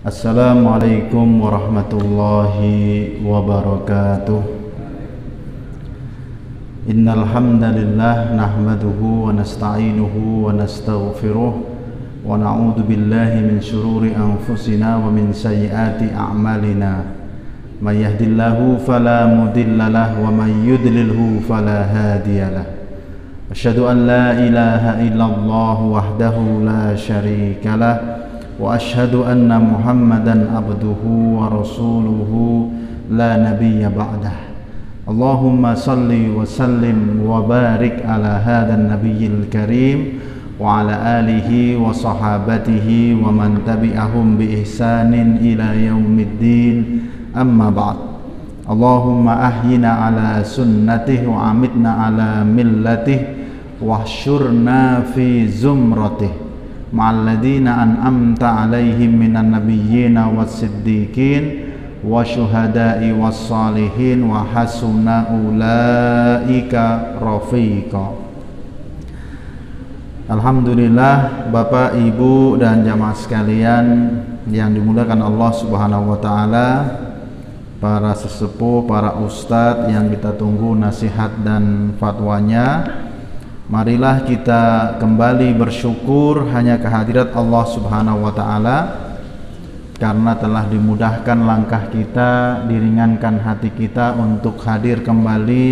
Assalamualaikum warahmatullahi wabarakatuh. Innal hamdalillah nahmaduhu wa nasta'inuhu wa nastaghfiruh wa na'udzu billahi min shururi anfusina wa min sayyiati a'malina. May yahdihillahu fala mudhillalah wa may yudlilhu fala hadiyalah. Asyhadu an la ilaha illallah wahdahu la syarikalah wa asyhadu anna Muhammadan abduhu wa rasuluhu la nabiyya ba'dah. Allahumma salli wa sallim wa barik ala hadan nabiyyil karim wa ala alihi wa sahabatihi wa man tabi'ahum bi ihsanin ila yaumiddin, amma ba'd. Allahumma ahyina ala sunnatihi wa amitna ala millatihi wa hsyurna fi zumratihi ma'alladina an'amta alaihim minan nabiyyina was-siddiqin wa syuhada'i was-salihin wa hasuna ulaika rafiqa. Alhamdulillah, Bapak, Ibu, dan jamaah sekalian yang dimuliakan Allah Subhanahu wa taala, para sesepuh, para ustadz yang kita tunggu nasihat dan fatwanya. Marilah kita kembali bersyukur hanya kehadirat Allah Subhanahu wa taala, karena telah dimudahkan langkah kita, diringankan hati kita untuk hadir kembali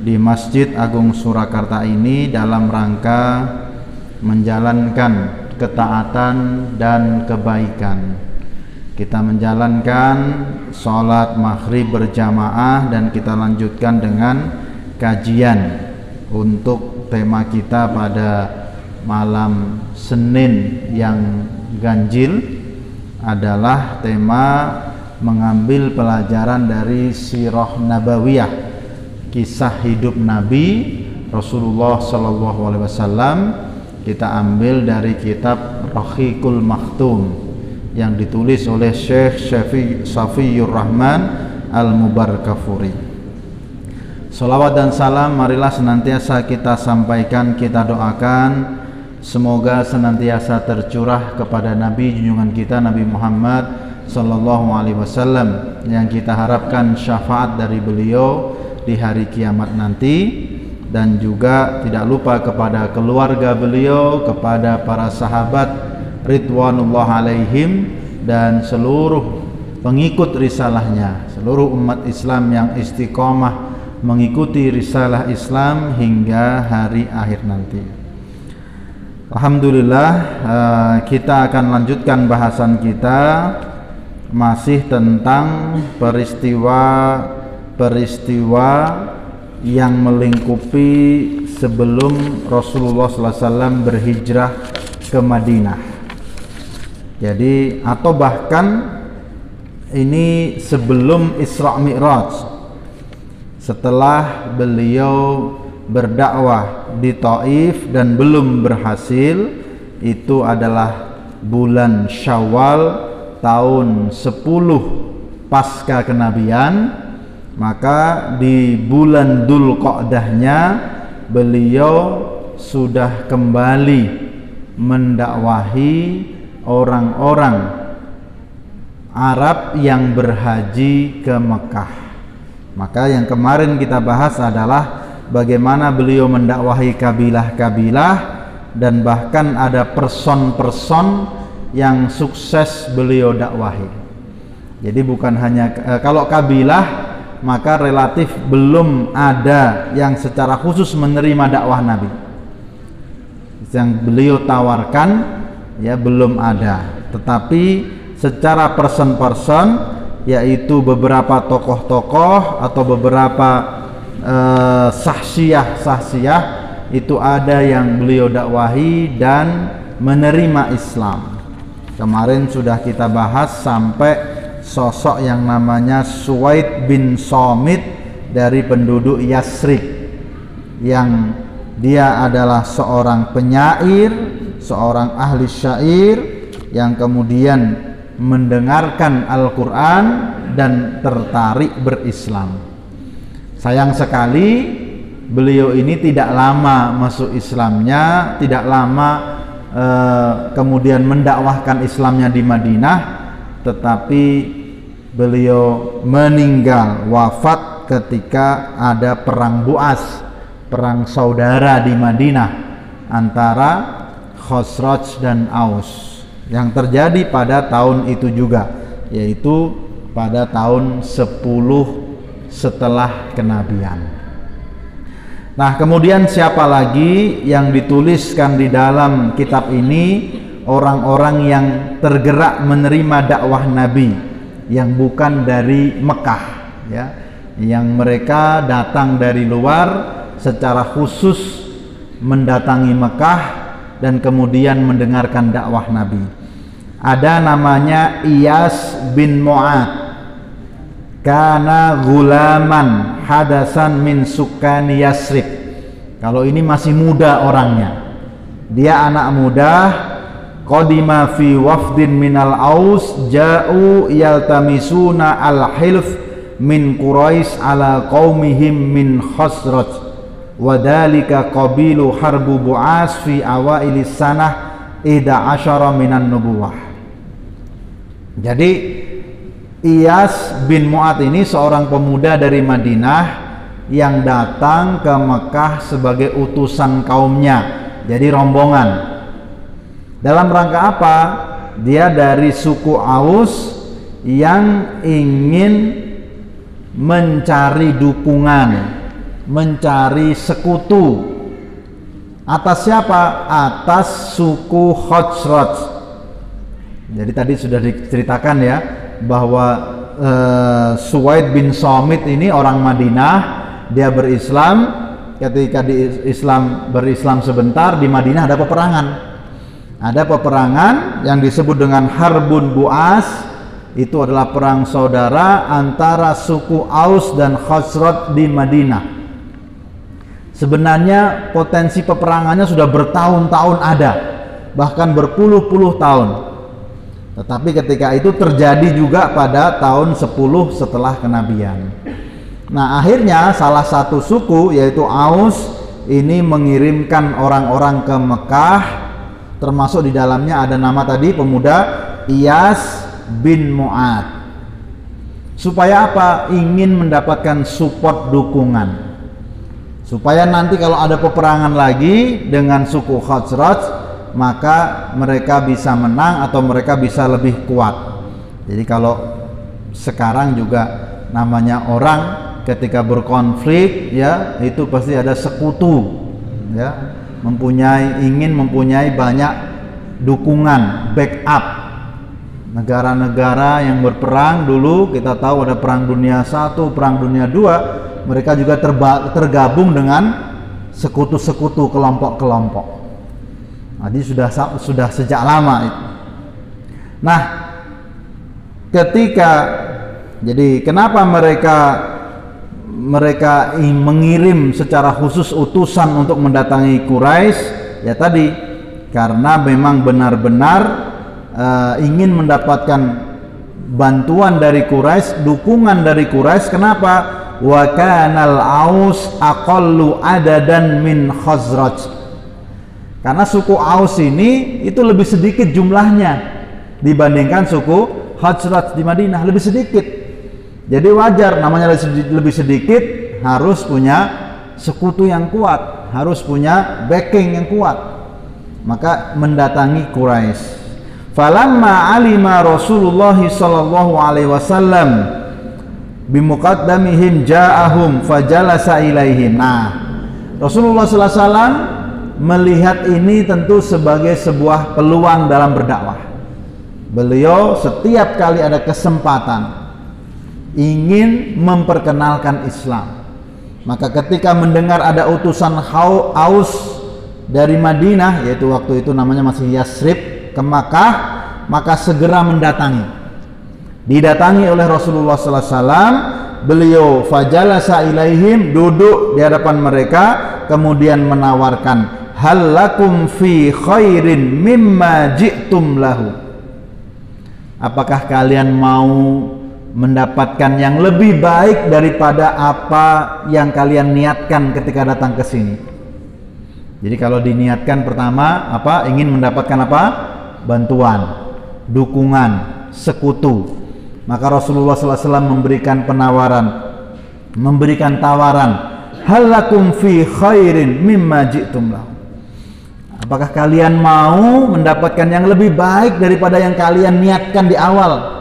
di Masjid Agung Surakarta ini dalam rangka menjalankan ketaatan dan kebaikan. Kita menjalankan sholat maghrib berjamaah dan kita lanjutkan dengan kajian untuk tema kita pada malam Senin yang ganjil adalah tema mengambil pelajaran dari sirah nabawiyah, kisah hidup Nabi Rasulullah Sallallahu Alaihi Wasallam. Kita ambil dari kitab Rahiqul Maktum yang ditulis oleh Syekh Safiyur Rahman Al-Mubarakfuri. Salawat dan salam marilah senantiasa kita sampaikan, kita doakan semoga senantiasa tercurah kepada Nabi junjungan kita Nabi Muhammad Sallallahu Alaihi Wasallam, yang kita harapkan syafaat dari beliau di hari kiamat nanti, dan juga tidak lupa kepada keluarga beliau, kepada para sahabat ridwanullah alaihim, dan seluruh pengikut risalahnya, seluruh umat Islam yang istiqomah mengikuti risalah Islam hingga hari akhir nanti. Alhamdulillah, kita akan lanjutkan bahasan kita masih tentang peristiwa yang melingkupi sebelum Rasulullah SAW berhijrah ke Madinah. Jadi, atau bahkan ini sebelum Isra Mi'raj, setelah beliau berdakwah di Taif dan belum berhasil. Itu adalah bulan Syawal tahun 10 pasca kenabian. Maka di bulan Dzulqa'dahnya beliau sudah kembali mendakwahi orang-orang Arab yang berhaji ke Mekah. Maka yang kemarin kita bahas adalah bagaimana beliau mendakwahi kabilah-kabilah, dan bahkan ada person-person yang sukses beliau dakwahi. Jadi bukan hanya kalau kabilah, maka relatif belum ada yang secara khusus menerima dakwah Nabi. Yang beliau tawarkan ya belum ada. Tetapi secara person-person, yaitu beberapa tokoh-tokoh atau beberapa sahsiyah itu ada yang beliau dakwahi dan menerima Islam. Kemarin sudah kita bahas sampai sosok yang namanya Suwaid bin Somit dari penduduk Yasrib, yang dia adalah seorang penyair, seorang ahli syair yang kemudian mendengarkan Al-Quran dan tertarik berislam. Sayang sekali beliau ini tidak lama masuk Islamnya, tidak lama kemudian mendakwahkan Islamnya di Madinah, tetapi beliau meninggal wafat ketika ada perang Bu'as, perang saudara di Madinah antara Khazraj dan Aus yang terjadi pada tahun itu juga, yaitu pada tahun 10 setelah kenabian. Nah, kemudian siapa lagi yang dituliskan di dalam kitab ini? Orang-orang yang tergerak menerima dakwah Nabi yang bukan dari Mekah, ya, yang mereka datang dari luar secara khusus mendatangi Mekah dan kemudian mendengarkan dakwah Nabi. Ada namanya Iyas bin Mu'ad, kana gulaman hadasan min sukani Yasrib. Kalau ini masih muda orangnya, dia anak muda. Qadima fi wafdin minal Aus ja'u yaltamisuna al-hilf min Quraisy ala qaumihim min Khazraj wa dhalika qabilu harbu Bu'as fi awailis sanah 11 minan nubuwah. Jadi Iyas bin Mu'ad ini seorang pemuda dari Madinah yang datang ke Mekah sebagai utusan kaumnya, jadi rombongan. Dalam rangka apa? Dia dari suku Aus yang ingin mencari dukungan, mencari sekutu. Atas siapa? Atas suku Khazraj. Jadi tadi sudah diceritakan ya bahwa Suwaid bin Somit ini orang Madinah, dia berislam. Ketika berislam sebentar, di Madinah ada peperangan. Ada peperangan yang disebut dengan Harbun Bu'as. Itu adalah perang saudara antara suku Aus dan Khazraj di Madinah. Sebenarnya potensi peperangannya sudah bertahun-tahun ada, bahkan berpuluh-puluh tahun. Tetapi ketika itu terjadi juga pada tahun 10 setelah kenabian. Nah, akhirnya salah satu suku yaitu Aus ini mengirimkan orang-orang ke Mekah, termasuk di dalamnya ada nama tadi pemuda Iyas bin Mu'ad. Supaya apa? Ingin mendapatkan support, dukungan, supaya nanti kalau ada peperangan lagi dengan suku Khazraj, maka mereka bisa menang atau mereka bisa lebih kuat. Jadi kalau sekarang juga namanya orang ketika berkonflik, ya, itu pasti ada sekutu, ya, ingin mempunyai banyak dukungan, backup. Negara-negara yang berperang dulu, kita tahu ada perang dunia 1, perang dunia 2, mereka juga tergabung dengan sekutu-sekutu, kelompok-kelompok. Nah, ini sudah sejak lama itu. Nah, jadi kenapa mereka mengirim secara khusus utusan untuk mendatangi Quraisy? Ya tadi, karena memang benar-benar ingin mendapatkan bantuan dari Quraisy, dukungan dari Quraisy. Kenapa? Wa kanal Aus aqallu adadan min Khazraj. Karena suku Aus ini itu lebih sedikit jumlahnya dibandingkan suku Khazraj di Madinah, lebih sedikit. Jadi wajar, namanya lebih sedikit, harus punya sekutu yang kuat, harus punya backing yang kuat. Maka mendatangi Quraisy. Falamma alima Rasulullah sallallahu alaihi wasallam bimuqaddamihim ja'ahum fajalasa ilaihim. Nah, Rasulullah sallallahu alaihi wasallam melihat ini tentu sebagai sebuah peluang dalam berdakwah. Beliau setiap kali ada kesempatan ingin memperkenalkan Islam. Maka ketika mendengar ada utusan Aus dari Madinah, yaitu waktu itu namanya masih Yasrib, ke Makkah, maka segera mendatangi. Didatangi oleh Rasulullah sallallahu alaihi wasallam, beliau fajalasa ilaihim, duduk di hadapan mereka, kemudian menawarkan, hal lakum fi khairin mimma ji'tum lahu. Apakah kalian mau mendapatkan yang lebih baik daripada apa yang kalian niatkan ketika datang ke sini? Jadi kalau diniatkan pertama apa? Ingin mendapatkan apa? Bantuan, dukungan, sekutu. Maka Rasulullah SAW memberikan tawaran, halakum fi khairin mimma ji'tum lahu. Apakah kalian mau mendapatkan yang lebih baik daripada yang kalian niatkan di awal?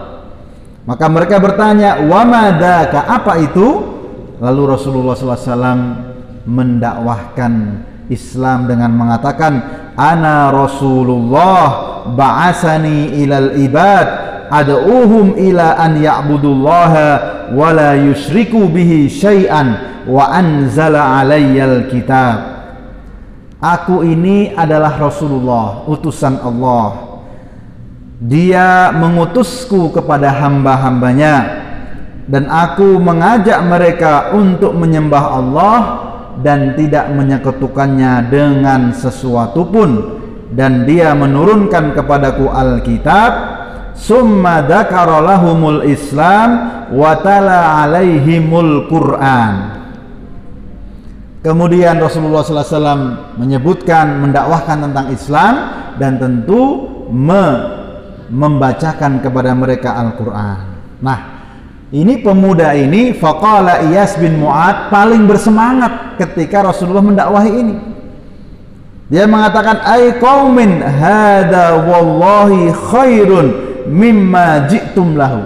Maka mereka bertanya, wa madzaka, apa itu? Lalu Rasulullah SAW mendakwahkan Islam dengan mengatakan, ana Rasulullah ba'asani ilal ibad ad'uhum ila an ya'budullaha wa la yusyriku bihi syai'an wa anzala alayyal kitab. Aku ini adalah Rasulullah, utusan Allah. Dia mengutusku kepada hamba-hambanya, dan aku mengajak mereka untuk menyembah Allah dan tidak menyekutukannya dengan sesuatu pun. Dan dia menurunkan kepadaku Alkitab. Summa dzakara lahumul Islam wa tala alaihimul Quran. Kemudian Rasulullah SAW menyebutkan, mendakwahkan tentang Islam, dan tentu membacakan kepada mereka Al-Quran. Nah, ini pemuda ini, faqala Iyas bin Mu'ad, paling bersemangat ketika Rasulullah mendakwahi ini. Dia mengatakan, ay qaumin hada wallahi khairun mimma ji'tum lahu.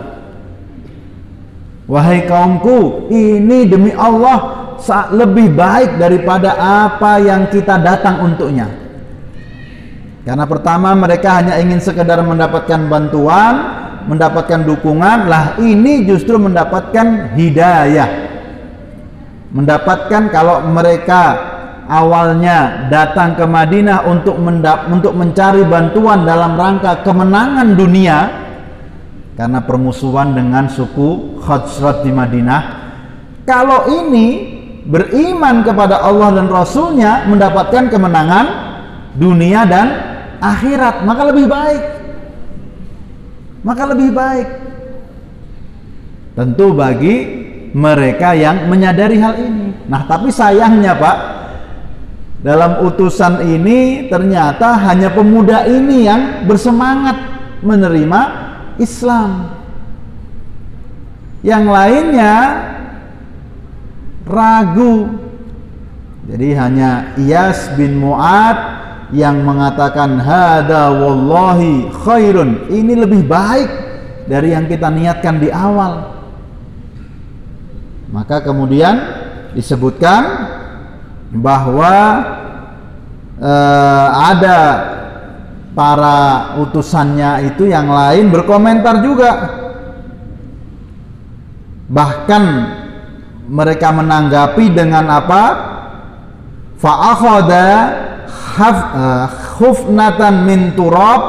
Wahai kaumku, ini demi Allah lebih baik daripada apa yang kita datang untuknya. Karena pertama mereka hanya ingin sekedar mendapatkan bantuan, mendapatkan dukungan. Lah ini justru mendapatkan hidayah. Mendapatkan, kalau mereka awalnya datang ke Madinah untuk mencari bantuan dalam rangka kemenangan dunia karena permusuhan dengan suku Khazraj di Madinah, kalau ini beriman kepada Allah dan Rasulnya, mendapatkan kemenangan dunia dan akhirat, maka lebih baik. Tentu bagi mereka yang menyadari hal ini. Nah, tapi sayangnya Pak, dalam utusan ini ternyata hanya pemuda ini yang bersemangat menerima Islam. Yang lainnya ragu. Jadi hanya Iyas bin Mu'ad yang mengatakan hada wallahi khairun, ini lebih baik dari yang kita niatkan di awal. Maka kemudian disebutkan bahwa ada para utusannya itu yang lain berkomentar juga, bahkan mereka menanggapi dengan apa? Fa'akhadha khufnatan min turab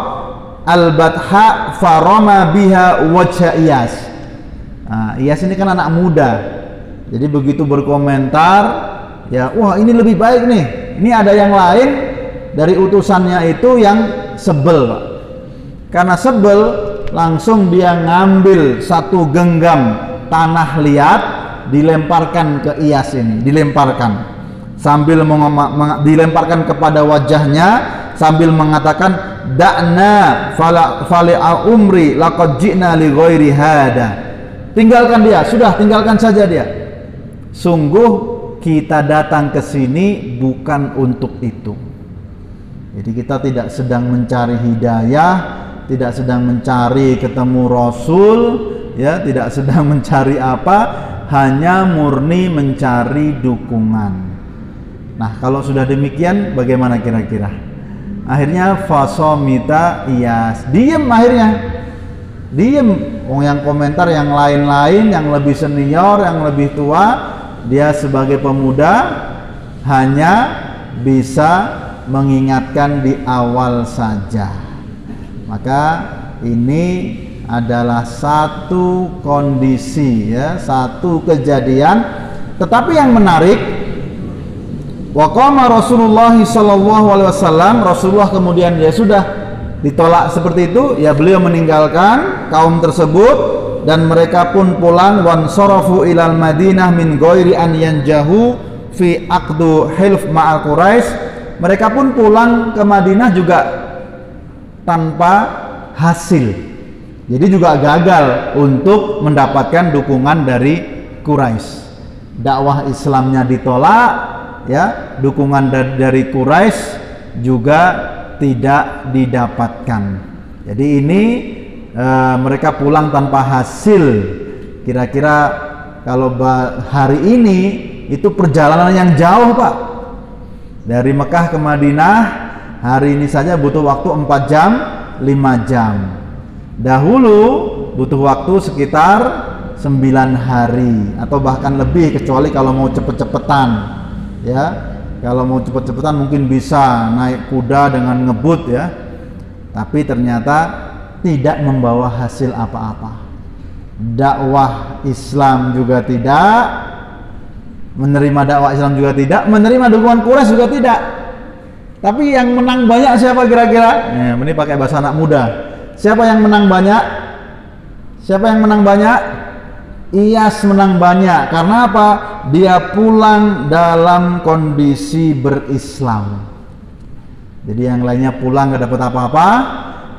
al-batha farama biha wajha Iyas. Nah, Iyas ini kan anak muda. Jadi begitu berkomentar, ya, wah ini lebih baik nih. Ini ada yang lain dari utusannya itu yang sebel, Pak. Karena sebel, langsung dia ngambil satu genggam tanah liat, dilemparkan ke Iyas ini, dilemparkan sambil dilemparkan kepada wajahnya sambil mengatakan da'na fala umri laqad ji'na li ghairi hada. Tinggalkan dia, sudah tinggalkan saja dia. Sungguh kita datang ke sini bukan untuk itu. Jadi kita tidak sedang mencari hidayah, tidak sedang mencari ketemu Rasul, ya, tidak sedang mencari apa, hanya murni mencari dukungan. Nah, kalau sudah demikian bagaimana kira-kira? Akhirnya fasomita Iyas, diem akhirnya. Diem. Yang komentar yang lain-lain, yang lebih senior, yang lebih tua, dia sebagai pemuda hanya bisa mengingatkan di awal saja. Maka ini adalah satu kondisi, ya, satu kejadian. Tetapi yang menarik, waqama Rasulullah sallallahu alaihi wasallam, Rasulullah kemudian ya sudah ditolak seperti itu, ya beliau meninggalkan kaum tersebut dan mereka pun pulang. Wan sarafu ilal Madinah min ghairi an yanjahu fi aqdu hilf ma'al Quraisy. Mereka pun pulang ke Madinah juga tanpa hasil Jadi juga gagal untuk mendapatkan dukungan dari Quraisy. Dakwah Islamnya ditolak, ya, dukungan dari Quraisy juga tidak didapatkan. Jadi ini mereka pulang tanpa hasil. Kira-kira kalau hari ini itu perjalanan yang jauh, Pak. Dari Mekah ke Madinah hari ini saja butuh waktu 4 jam, 5 jam. Dahulu butuh waktu sekitar 9 hari atau bahkan lebih, kecuali kalau mau cepet-cepetan, ya. Kalau mau cepet-cepetan mungkin bisa naik kuda dengan ngebut, ya. Tapi ternyata tidak membawa hasil apa-apa. Dakwah Islam juga tidak, menerima dakwah Islam juga tidak, menerima dukungan Quraisy juga tidak. Tapi yang menang banyak siapa kira-kira? Ini pakai bahasa anak muda. Siapa yang menang banyak? Siapa yang menang banyak? Iyas menang banyak. Karena apa? Dia pulang dalam kondisi berislam. Jadi yang lainnya pulang gak dapat apa-apa,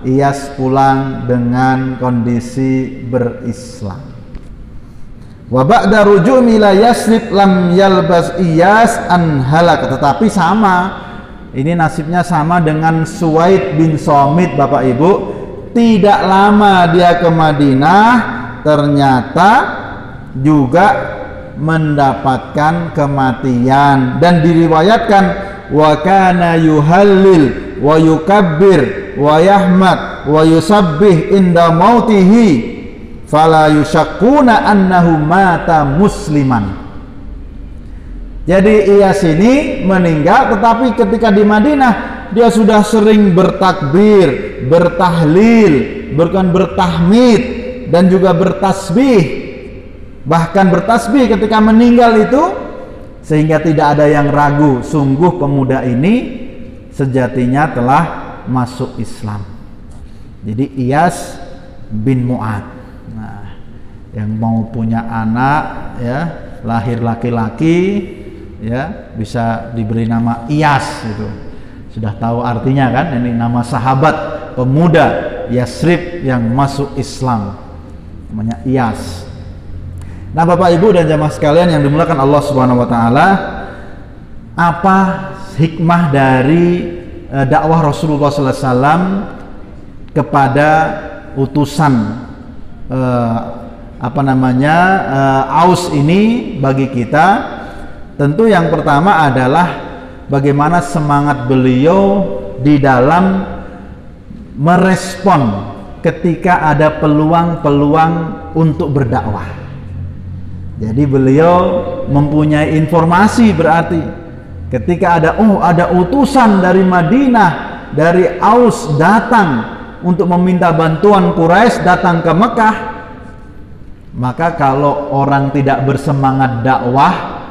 Iyas pulang dengan kondisi berislam. Wa ba'da ruju'i ila Yasrib lam yalbas Iyas an halak. Tetapi sama, ini nasibnya sama dengan Suwaid bin Somit, Bapak Ibu. Tidak lama dia ke Madinah, ternyata juga mendapatkan kematian, dan diriwayatkan wa kana yuhallil wa yukabbir wa yahmad wa yusabbih inda mautihi fala yushakkuna annahu mata musliman. Jadi Iyas ini meninggal, tetapi ketika di Madinah dia sudah sering bertakbir, bertahlil, bertahmid, dan juga bertasbih. Bahkan bertasbih ketika meninggal itu, sehingga tidak ada yang ragu, sungguh pemuda ini sejatinya telah masuk Islam. Jadi Iyas bin Mu'ad. Nah, yang mau punya anak, ya, lahir laki-laki, ya, bisa diberi nama Iyas itu. Sudah tahu artinya kan? Ini nama sahabat pemuda Yasrib yang masuk Islam, namanya Iyas. Nah, Bapak Ibu dan jamaah sekalian yang dimuliakan Allah Subhanahu wa taala, apa hikmah dari dakwah Rasulullah sallallahu alaihi wasallam kepada utusan Aus ini bagi kita? Tentu yang pertama adalah bagaimana semangat beliau di dalam merespon ketika ada peluang-peluang untuk berdakwah. Jadi beliau mempunyai informasi, berarti ketika ada utusan dari Madinah, dari Aus datang untuk meminta bantuan Quraisy datang ke Mekah, maka kalau orang tidak bersemangat dakwah,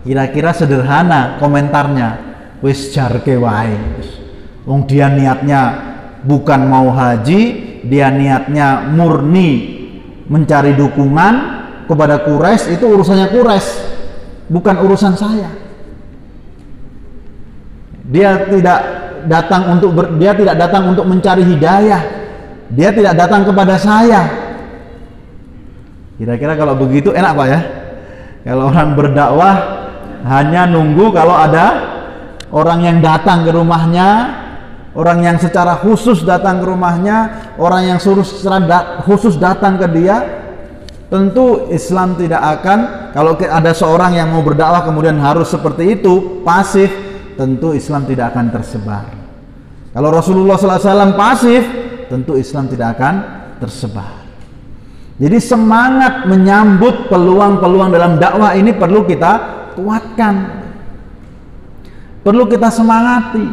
kira-kira sederhana komentarnya, wis jarke wae. Wong dia niatnya bukan mau haji, dia niatnya murni mencari dukungan kepada Quraisy, itu urusannya Quraisy, bukan urusan saya. Dia tidak datang untuk mencari hidayah. Dia tidak datang kepada saya. Kira-kira kalau begitu enak, Pak, ya? Kalau orang berdakwah hanya nunggu kalau ada orang yang datang ke rumahnya, orang yang secara khusus datang ke rumahnya, orang yang secara khusus datang ke dia. Tentu Islam tidak akan, kalau ada seorang yang mau berdakwah kemudian harus seperti itu, pasif, tentu Islam tidak akan tersebar. Kalau Rasulullah SAW pasif, tentu Islam tidak akan tersebar. Jadi semangat menyambut peluang-peluang dalam dakwah ini perlu kita kuatkan, perlu kita semangati.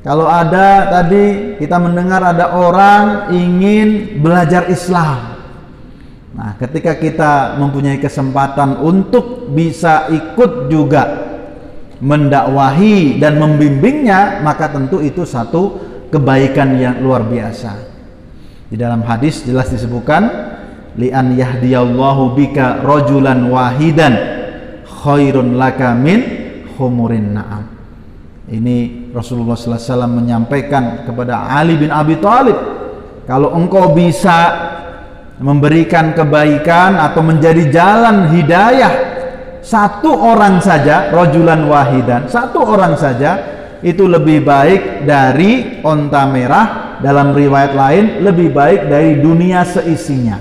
Kalau ada tadi kita mendengar ada orang ingin belajar Islam, nah ketika kita mempunyai kesempatan untuk bisa ikut juga mendakwahi dan membimbingnya, maka tentu itu satu kebaikan yang luar biasa. Di dalam hadis jelas disebutkan, li'an yahdiyallahu bika rajulan wahidan khairun laka min humurin na'am. Ini Rasulullah SAW menyampaikan kepada Ali bin Abi Thalib, Kalau engkau bisa memberikan kebaikan atau menjadi jalan hidayah satu orang saja, rajulan wahidan, satu orang saja, itu lebih baik dari onta merah. Dalam riwayat lain lebih baik dari dunia seisinya.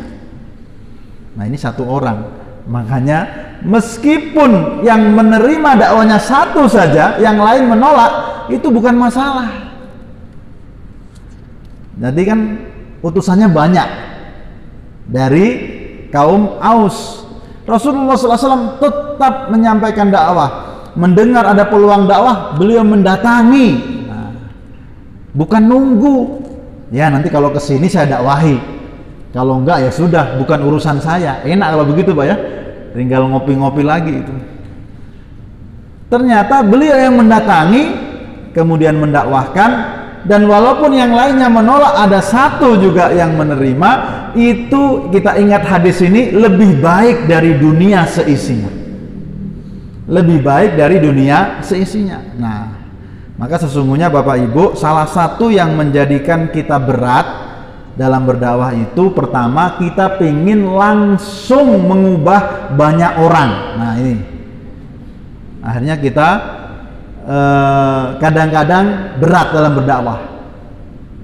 Nah, ini satu orang. Makanya meskipun yang menerima dakwanya satu saja, yang lain menolak, itu bukan masalah. Jadi kan utusannya banyak dari kaum Aus. Rasulullah SAW tetap menyampaikan dakwah. Mendengar ada peluang dakwah, beliau mendatangi. Nah, bukan nunggu. Ya, nanti kalau kesini saya dakwahi. Kalau enggak ya sudah, bukan urusan saya. Enak kalau begitu, Pak ya. Tinggal ngopi-ngopi lagi itu. Ternyata beliau yang mendatangi, kemudian mendakwahkan, dan walaupun yang lainnya menolak, ada satu juga yang menerima. Itu kita ingat hadis ini lebih baik dari dunia seisinya. Lebih baik dari dunia seisinya. Nah, maka sesungguhnya Bapak Ibu, salah satu yang menjadikan kita berat dalam berdakwah itu, pertama kita ingin langsung mengubah banyak orang. Nah, ini akhirnya kita kadang-kadang berat dalam berdakwah.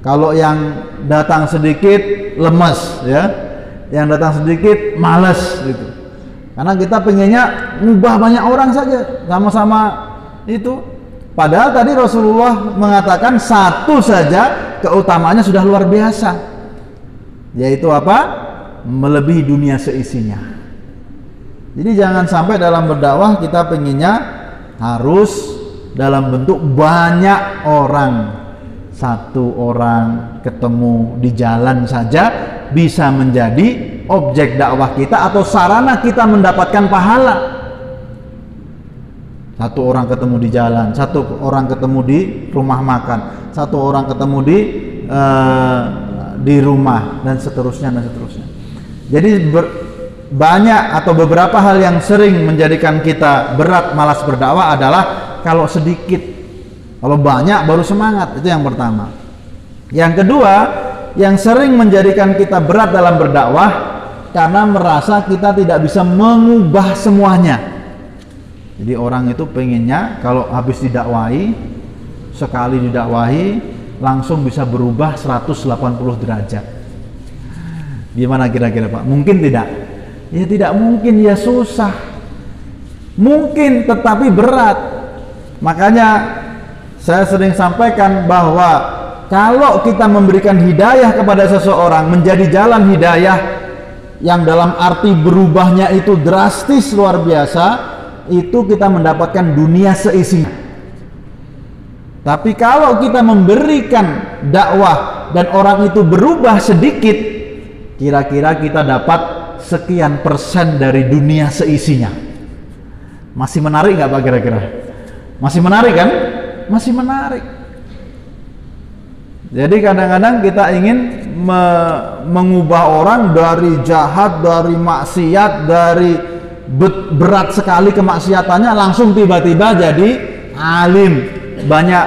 Kalau yang datang sedikit lemes, ya, yang datang sedikit males gitu. Karena kita pengennya ngubah banyak orang saja, sama-sama itu. Padahal tadi Rasulullah mengatakan satu saja keutamaannya sudah luar biasa, yaitu apa? Melebihi dunia seisinya. Jadi jangan sampai dalam berdakwah kita pengennya harus dalam bentuk banyak orang. Satu orang ketemu di jalan saja bisa menjadi objek dakwah kita atau sarana kita mendapatkan pahala. Satu orang ketemu di jalan, satu orang ketemu di rumah makan, satu orang ketemu di rumah, dan seterusnya dan seterusnya. Jadi banyak atau beberapa hal yang sering menjadikan kita berat malas berdakwah adalah kalau sedikit. Kalau banyak baru semangat, itu yang pertama. Yang kedua, yang sering menjadikan kita berat dalam berdakwah karena merasa kita tidak bisa mengubah semuanya. Jadi orang itu pengennya kalau habis didakwahi, sekali didakwahi langsung bisa berubah 180 derajat. Gimana kira-kira Pak? Mungkin tidak? Ya tidak mungkin, ya susah. Mungkin tetapi berat. Makanya saya sering sampaikan bahwa kalau kita memberikan hidayah kepada seseorang, menjadi jalan hidayah yang dalam arti berubahnya itu drastis luar biasa, itu kita mendapatkan dunia seisinya. Tapi kalau kita memberikan dakwah dan orang itu berubah sedikit, kira-kira kita dapat sekian persen dari dunia seisinya. Masih menarik nggak Pak kira-kira? Masih menarik kan? Masih menarik. Jadi kadang-kadang kita ingin mengubah orang dari jahat, dari maksiat, dari berat sekali kemaksiatannya, langsung tiba-tiba jadi alim, banyak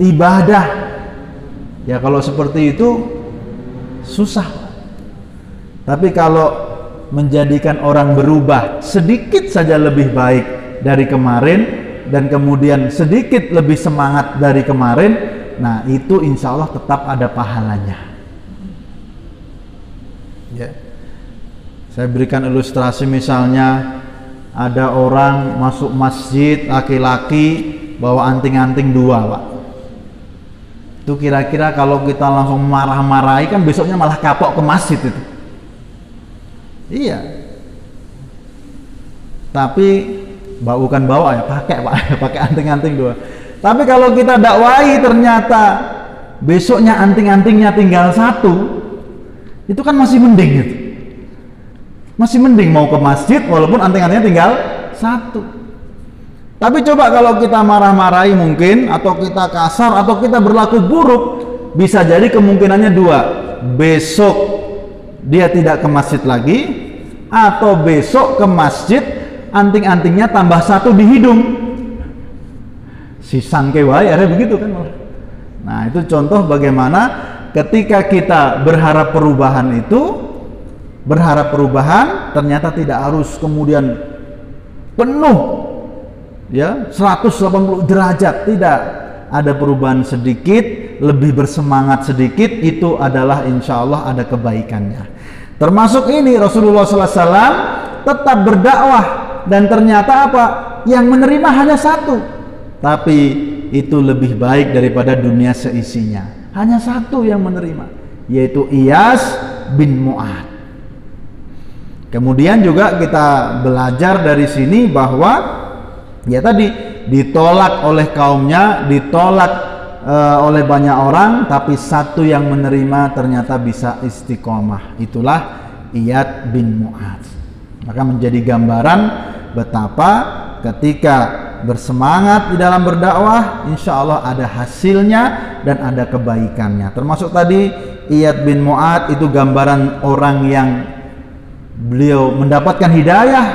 ibadah. Ya kalau seperti itu susah. Tapi kalau menjadikan orang berubah sedikit saja lebih baik dari kemarin, dan kemudian sedikit lebih semangat dari kemarin, nah itu insya Allah tetap ada pahalanya. Ya. Saya berikan ilustrasi, misalnya ada orang masuk masjid, laki-laki bawa anting-anting 2 Pak. Itu kira-kira kalau kita langsung marah-marahi kan besoknya malah kapok ke masjid itu. Iya. Tapi bukan bawa ya, pakai Pak, pakai anting-anting 2. Tapi kalau kita dakwahi ternyata besoknya anting-antingnya tinggal 1, itu kan masih mending gitu. Masih mending mau ke masjid walaupun anting-antingnya tinggal 1. Tapi coba kalau kita marah-marahi mungkin, atau kita kasar, atau kita berlaku buruk, bisa jadi kemungkinannya 2. Besok dia tidak ke masjid lagi, atau besok ke masjid anting-antingnya tambah 1 di hidung. Si sangke wae ada begitu kan. Nah, itu contoh bagaimana ketika kita berharap perubahan ternyata tidak harus kemudian penuh ya 180 derajat, tidak, ada perubahan sedikit, lebih bersemangat sedikit, itu adalah insya Allah ada kebaikannya. Termasuk ini Rasulullah SAW tetap berdakwah, dan ternyata apa? Yang menerima hanya satu, tapi itu lebih baik daripada dunia seisinya. Hanya satu yang menerima, yaitu Iyas bin Mu'ad. Kemudian juga kita belajar dari sini bahwa ya tadi ditolak oleh kaumnya, ditolak oleh banyak orang, tapi satu yang menerima ternyata bisa istiqomah. Itulah Iyad bin Mu'ad. Maka menjadi gambaran betapa ketika bersemangat di dalam berdakwah, insya Allah ada hasilnya dan ada kebaikannya. Termasuk tadi Iyad bin Mu'ad itu gambaran orang yang beliau mendapatkan hidayah,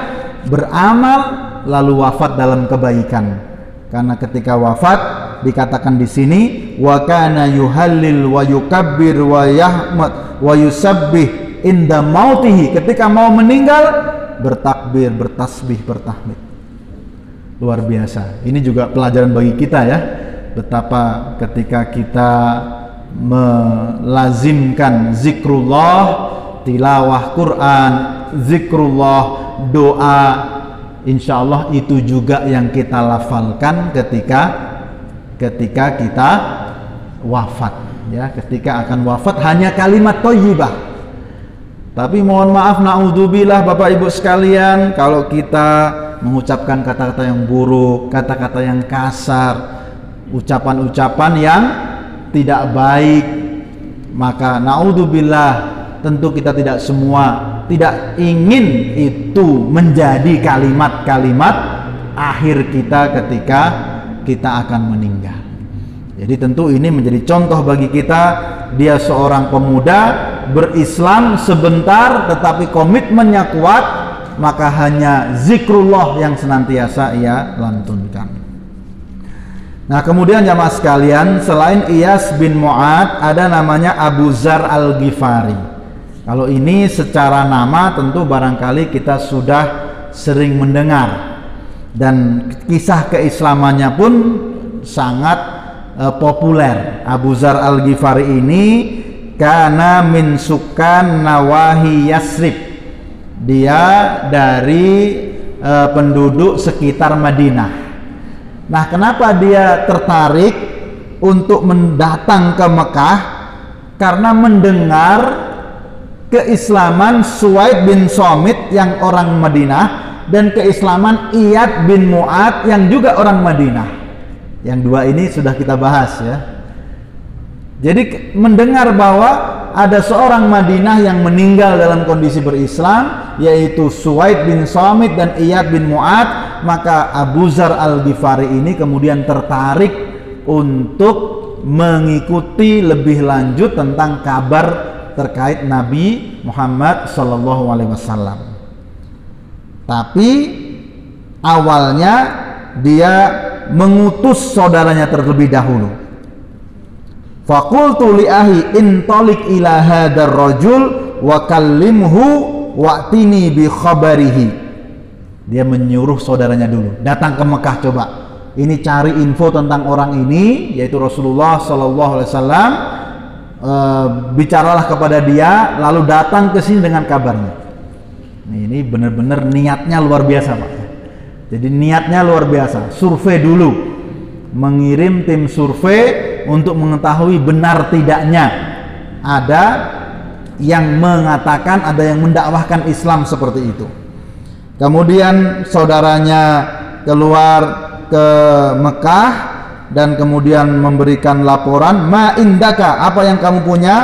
beramal, lalu wafat dalam kebaikan. Karena ketika wafat dikatakan di sini, wa kana yuhallil wa yukabbir wa yahmad wa yusabbih inda mautihi. Ketika mau meninggal bertakbir, bertasbih, bertahmid. Luar biasa. Ini juga pelajaran bagi kita ya, betapa ketika kita melazimkan zikrullah, tilawah Quran, zikrullah, doa, insya Allah itu juga yang kita lafalkan ketika kita wafat ya. Ketika akan wafat hanya kalimat thayyibah. Tapi mohon maaf, naudzubillah Bapak Ibu sekalian, kalau kita mengucapkan kata-kata yang buruk, kata-kata yang kasar, ucapan-ucapan yang tidak baik, maka naudzubillah, tentu kita tidak tidak ingin itu menjadi kalimat-kalimat akhir kita ketika kita akan meninggal. Jadi tentu ini menjadi contoh bagi kita. Dia seorang pemuda berislam sebentar tetapi komitmennya kuat, maka hanya zikrullah yang senantiasa ia lantunkan. Nah, kemudian jamaah sekalian, selain Iyas bin Mu'ad ada namanya Abu Dzar Al-Ghifari. Kalau ini secara nama tentu barangkali kita sudah sering mendengar, dan kisah keislamannya pun sangat populer. Abu Dzar Al-Ghifari ini kana min sukan nawahi Yasrib. Dia dari penduduk sekitar Madinah. Nah, kenapa dia tertarik untuk mendatang ke Mekah? Karena mendengar keislaman Suwaid bin Somit yang orang Madinah dan keislaman Iyad bin Mu'ad yang juga orang Madinah. Yang dua ini sudah kita bahas ya. Jadi mendengar bahwa ada seorang Madinah yang meninggal dalam kondisi berislam, yaitu Suwaid bin Somit dan Iyad bin Mu'ad, maka Abu Dzar Al-Ghifari ini kemudian tertarik untuk mengikuti lebih lanjut tentang kabar terkait Nabi Muhammad Sallallahu Alaihi Wasallam. Tapi awalnya dia mengutus saudaranya terlebih dahulu. Faqultu li ahi intalik ila hadar rajul wa kallimhu wa'tini bi khabarihi. Dia menyuruh saudaranya dulu, datang ke Mekah, coba ini cari info tentang orang ini, yaitu Rasulullah Sallallahu Alaihi Wasallam. Bicaralah kepada dia, lalu datang ke sini dengan kabarnya. Ini benar-benar niatnya luar biasa, Pak. Jadi niatnya luar biasa. Survei dulu, mengirim tim survei untuk mengetahui benar tidaknya ada yang mengatakan, ada yang mendakwahkan Islam seperti itu. Kemudian saudaranya keluar ke Mekah dan kemudian memberikan laporan, ma indaka, apa yang kamu punya?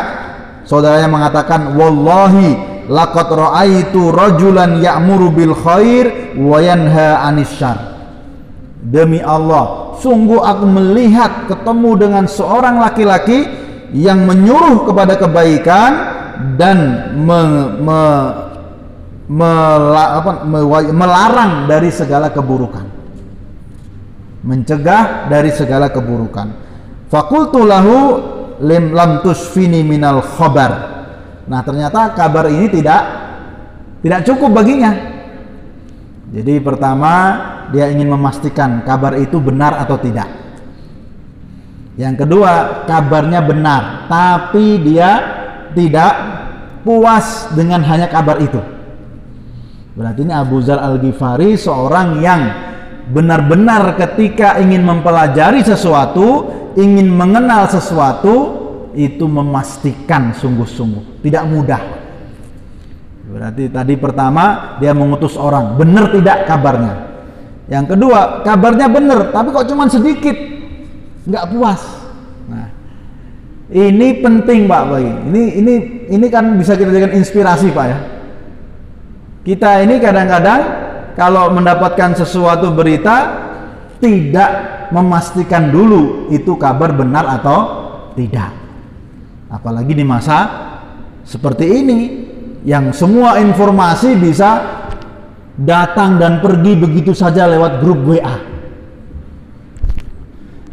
Saudaranya mengatakan, wallahi laqad ra'aitu rajulan ya'muru bil khair wa yanha 'anis syarr. Demi Allah, sungguh aku melihat, ketemu dengan seorang laki-laki yang menyuruh kepada kebaikan dan melarang dari segala keburukan, mencegah dari segala keburukan. Fakultu lahu lam tusfini minal khabar. Nah, ternyata kabar ini tidak cukup baginya. Jadi pertama, dia ingin memastikan kabar itu benar atau tidak. Yang kedua, kabarnya benar, tapi dia tidak puas dengan hanya kabar itu. Berarti ini Abu Dzar Al-Ghifari seorang yang benar-benar ketika ingin mempelajari sesuatu, ingin mengenal sesuatu, itu memastikan sungguh-sungguh, tidak mudah. Berarti tadi pertama dia mengutus orang, benar tidak kabarnya. Yang kedua, kabarnya benar, tapi kok cuma sedikit, nggak puas. Nah, ini penting Pak Bagi. Ini kan bisa kita jadikan inspirasi Pak ya. Kita ini kadang-kadang kalau mendapatkan sesuatu berita tidak memastikan dulu itu kabar benar atau tidak. Apalagi di masa seperti ini yang semua informasi bisa datang dan pergi begitu saja lewat grup WA.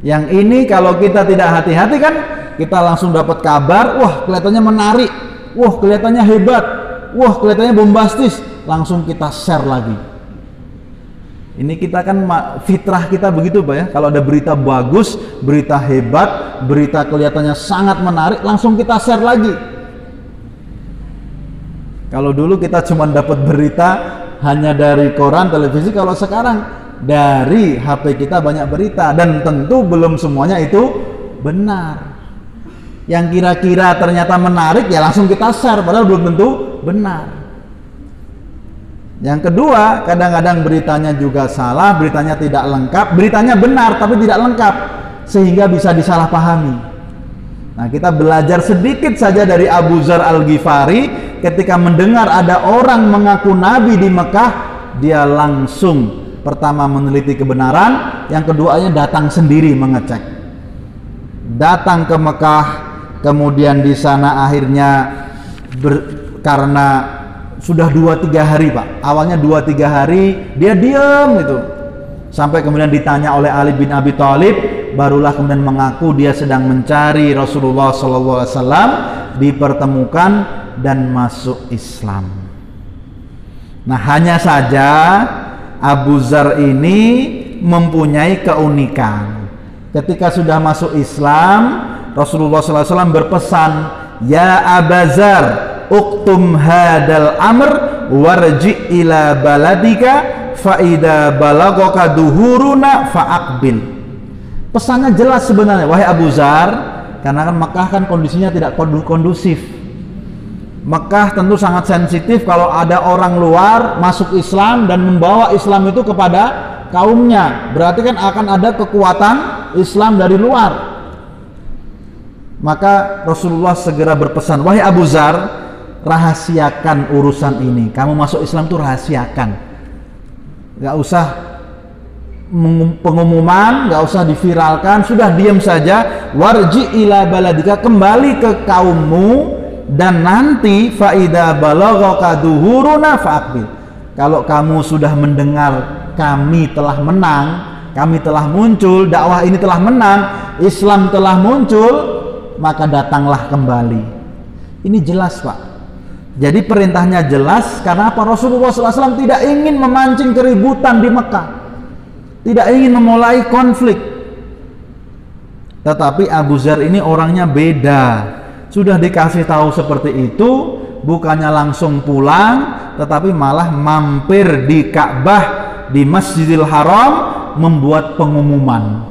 Yang ini kalau kita tidak hati-hati kan kita langsung dapat kabar, wah kelihatannya menarik, wah kelihatannya hebat, wah kelihatannya bombastis, langsung kita share lagi. Ini kita kan fitrah kita begitu Pak ya. Kalau ada berita bagus, berita hebat, berita kelihatannya sangat menarik, langsung kita share lagi. Kalau dulu kita cuma dapat berita hanya dari koran, televisi, kalau sekarang dari HP kita banyak berita, dan tentu belum semuanya itu benar. Yang kira-kira ternyata menarik ya langsung kita share, padahal belum tentu benar. Yang kedua, kadang-kadang beritanya juga salah, beritanya tidak lengkap, beritanya benar tapi tidak lengkap, sehingga bisa disalahpahami. Nah, kita belajar sedikit saja dari Abu Dzar Al-Ghifari. Ketika mendengar ada orang mengaku nabi di Mekah, dia langsung pertama meneliti kebenaran, yang keduanya datang sendiri mengecek. Datang ke Mekah, kemudian di sana akhirnya karena sudah 2-3 hari Pak, awalnya 2-3 hari dia diam gitu, sampai kemudian ditanya oleh Ali bin Abi Thalib, barulah kemudian mengaku dia sedang mencari Rasulullah SAW, dipertemukan dan masuk Islam. Nah, hanya saja Abu Dzar ini mempunyai keunikan. Ketika sudah masuk Islam, Rasulullah SAW berpesan, ya Abu Dzar, uktum hadal amr warji ila baladika faida balagaka duhuruna faakbil. Pesannya jelas sebenarnya, wahai Abu Dzar, karena kan Mekah kan kondisinya tidak kondusif. Mekah tentu sangat sensitif kalau ada orang luar masuk Islam dan membawa Islam itu kepada kaumnya, berarti kan akan ada kekuatan Islam dari luar. Maka Rasulullah segera berpesan, wahai Abu Dzar, rahasiakan urusan ini. Kamu masuk Islam itu rahasiakan, nggak usah pengumuman, nggak usah diviralkan, sudah diam saja. Warji ila baladika, kembali ke kaummu, dan nanti faida balaghaka duhuruna fa'aqbil. Kalau kamu sudah mendengar kami telah menang, kami telah muncul, dakwah ini telah menang, Islam telah muncul, maka datanglah kembali. Ini jelas Pak. Jadi perintahnya jelas, karena apa? Rasulullah SAW tidak ingin memancing keributan di Mekah, tidak ingin memulai konflik. Tetapi Abu Dzar ini orangnya beda. Sudah dikasih tahu seperti itu, bukannya langsung pulang, tetapi malah mampir di Ka'bah, di Masjidil Haram, membuat pengumuman.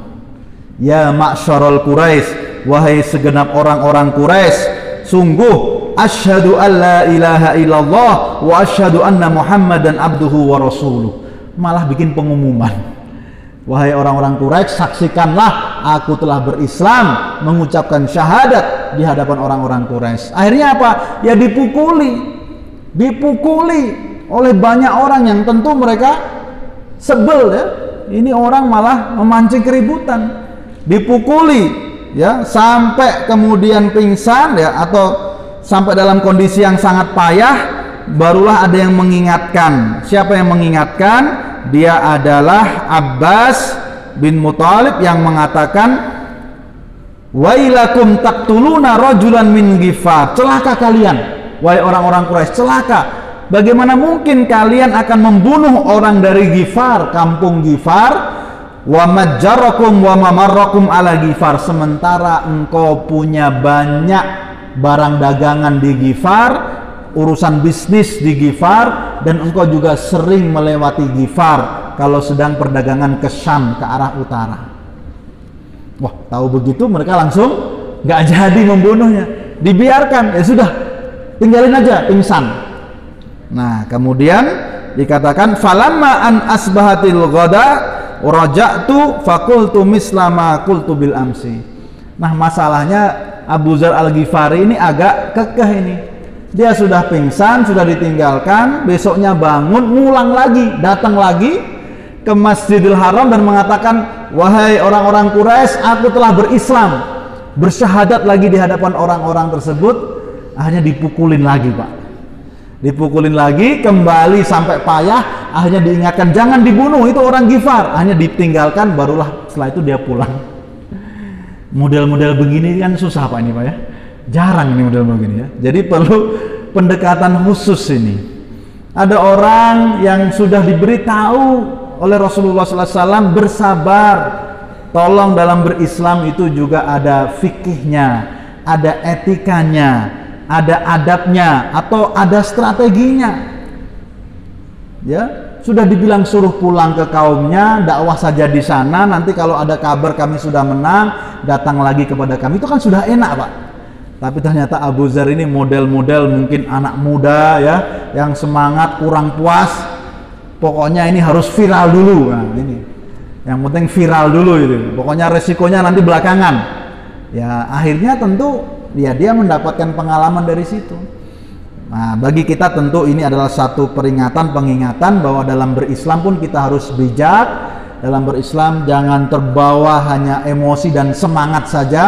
Ya ma'syarul Quraisy, wahai segenap orang-orang Quraisy, sungguh asyhadu an la ilaha illallah wa asyhadu anna Muhammadan abduhu wa rasuluh. Malah bikin pengumuman. Wahai orang-orang Quraisy, saksikanlah aku telah berislam, mengucapkan syahadat di hadapan orang-orang Quraisy. Akhirnya apa? Ya dipukuli oleh banyak orang yang tentu mereka sebel ya. Ini orang malah memancing keributan. Dipukuli ya sampai kemudian pingsan ya, atau sampai dalam kondisi yang sangat payah, barulah ada yang mengingatkan. Siapa yang mengingatkan? Dia adalah Abbas bin Muthalib yang mengatakan, Wailakum taqtuluna rajulan min Ghifar. Celaka kalian, wahai orang-orang Quraisy, celaka. Bagaimana mungkin kalian akan membunuh orang dari Ghifar, kampung Ghifar? Wa majjarakum wa mamarrakum ala Ghifar, sementara engkau punya banyak barang dagangan di Ghifar, urusan bisnis di Ghifar, dan engkau juga sering melewati Ghifar kalau sedang perdagangan ke Syam, ke arah utara. Wah, tahu begitu mereka langsung nggak jadi membunuhnya, dibiarkan, ya sudah, tinggalin aja, pingsan. Nah, kemudian dikatakan falamma an asbahatil ghada raja'tu faqultu mislama qultu bil amsi. Nah, masalahnya Abu Dzar Al-Ghifari ini agak kekeh ini. Dia sudah pingsan, sudah ditinggalkan, besoknya bangun, ngulang lagi, datang lagi ke Masjidil Haram dan mengatakan, wahai orang-orang Quraisy, aku telah berislam, bersyahadat lagi di hadapan orang-orang tersebut. Akhirnya dipukulin lagi, Pak, dipukulin lagi, kembali sampai payah. Akhirnya diingatkan, jangan dibunuh, itu orang Ghifar. Akhirnya ditinggalkan, barulah setelah itu dia pulang. Model-model begini kan susah, Pak, ini, Pak, ya, jarang ini model begini, ya. Jadi perlu pendekatan khusus ini. Ada orang yang sudah diberitahu oleh Rasulullah SAW, bersabar. Tolong, dalam berislam itu juga ada fikihnya, ada etikanya, ada adabnya, atau ada strateginya. Ya, sudah dibilang suruh pulang ke kaumnya, dakwah saja di sana, nanti kalau ada kabar kami sudah menang, datang lagi kepada kami. Itu kan sudah enak, Pak. Tapi ternyata Abu Dzar ini model-model mungkin anak muda, ya, yang semangat, kurang puas. Pokoknya ini harus viral dulu. Nah, ini yang penting viral dulu itu. Pokoknya resikonya nanti belakangan. Ya, akhirnya tentu ya dia mendapatkan pengalaman dari situ. Nah, bagi kita tentu ini adalah satu peringatan, pengingatan bahwa dalam berislam pun kita harus bijak. Dalam berislam jangan terbawa hanya emosi dan semangat saja,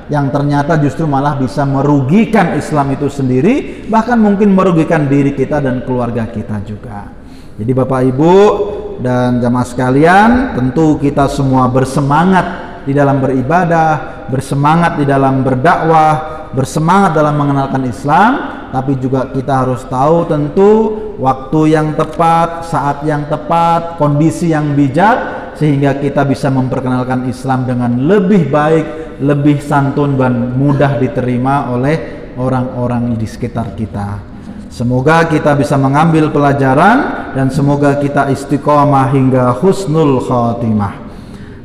yang ternyata justru malah bisa merugikan Islam itu sendiri, bahkan mungkin merugikan diri kita dan keluarga kita juga. Jadi Bapak Ibu dan jamaah sekalian, tentu kita semua bersemangat di dalam beribadah, bersemangat di dalam berdakwah, bersemangat dalam mengenalkan Islam, tapi juga kita harus tahu tentu waktu yang tepat, saat yang tepat, kondisi yang bijak, sehingga kita bisa memperkenalkan Islam dengan lebih baik, lebih santun dan mudah diterima oleh orang-orang di sekitar kita. Semoga kita bisa mengambil pelajaran dan semoga kita istiqomah hingga husnul khatimah.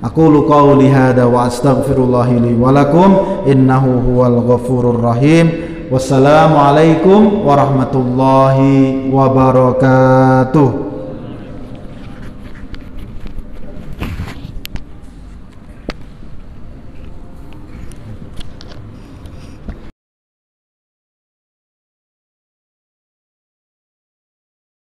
Aqulu qawli hadza wa astaghfirullahi li wa lakum innahu huwal ghafurur rahim. Wassalamu alaikum warahmatullahi wabarakatuh.